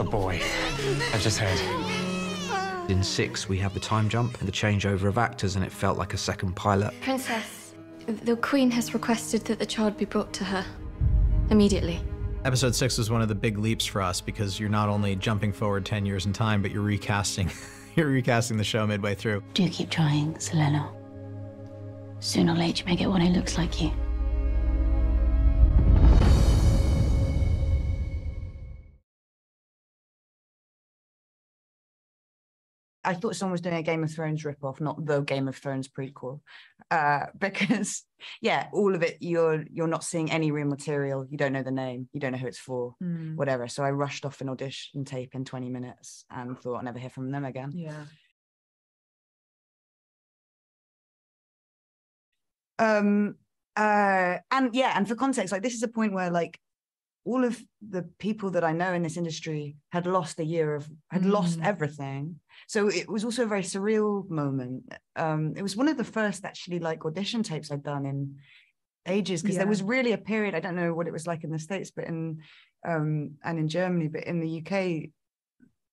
A boy. I've just heard. In 6, we have the time jump and the changeover of actors, and it felt like a second pilot. Princess, the Queen has requested that the child be brought to her immediately. Episode 6 was one of the big leaps for us because you're not only jumping forward 10 years in time, but you're recasting. You're recasting the show midway through. Do keep trying, Selena. Sooner or later, you may get one who looks like you. I thought someone was doing a Game of Thrones ripoff, not the Game of Thrones prequel, because yeah, all of it, you're not seeing any real material. You don't know the name, you don't know who it's for, whatever. So I rushed off an audition tape in 20 minutes and thought I'll never hear from them again. Yeah. And for context, like, this is a point where, like, all of the people that I know in this industry had lost lost everything. So it was also a very surreal moment. It was one of the first actually like audition tapes I'd done in ages, because there was really a period, I don't know what it was like in the States, but and in Germany, but in the UK,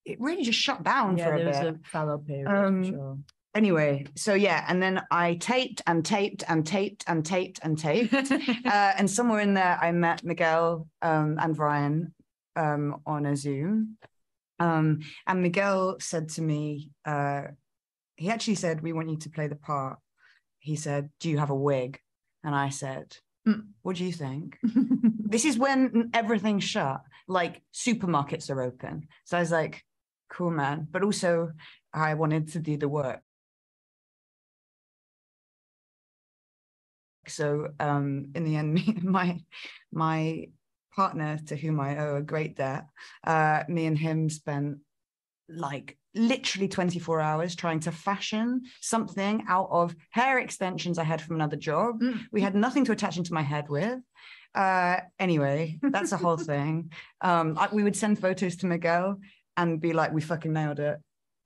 it really just shut down for a bit. Yeah, there was a fallow period, for sure. Anyway, so yeah, and then I taped and taped and taped and taped and taped. And somewhere in there, I met Miguel and Ryan on a Zoom. And Miguel said to me, he actually said, "We want you to play the part." He said, "Do you have a wig?" And I said, "What do you think?" This is when everything's shut, like supermarkets are open. So I was like, cool, man. But also I wanted to do the work. So in the end, my partner, to whom I owe a great debt, me and him spent like literally 24 hours trying to fashion something out of hair extensions I had from another job. We had nothing to attach into my head with. Anyway, that's a whole thing. We would send photos to Miguel and be like, "We fucking nailed it."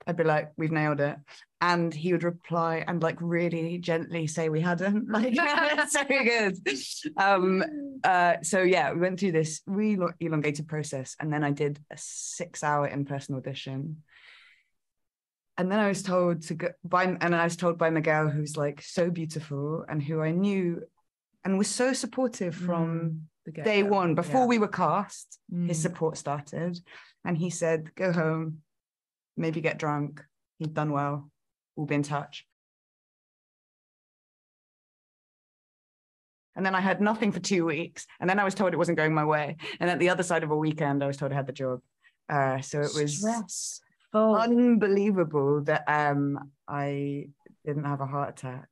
I'd be like, "We've nailed it." And he would reply and like really gently say we hadn't. Like, that's so good. So yeah, we went through this really elongated process. And then I did a 6-hour in-person audition. And then I was told to go by Miguel, who's like so beautiful and who I knew and was so supportive from day one. Before we were cast, his support started. And he said, "Go home, maybe get drunk. You've done well. We'll be in touch." And then I had nothing for 2 weeks. And then I was told it wasn't going my way. And at the other side of a weekend, I was told I had the job. So it was stressful, unbelievable that I didn't have a heart attack.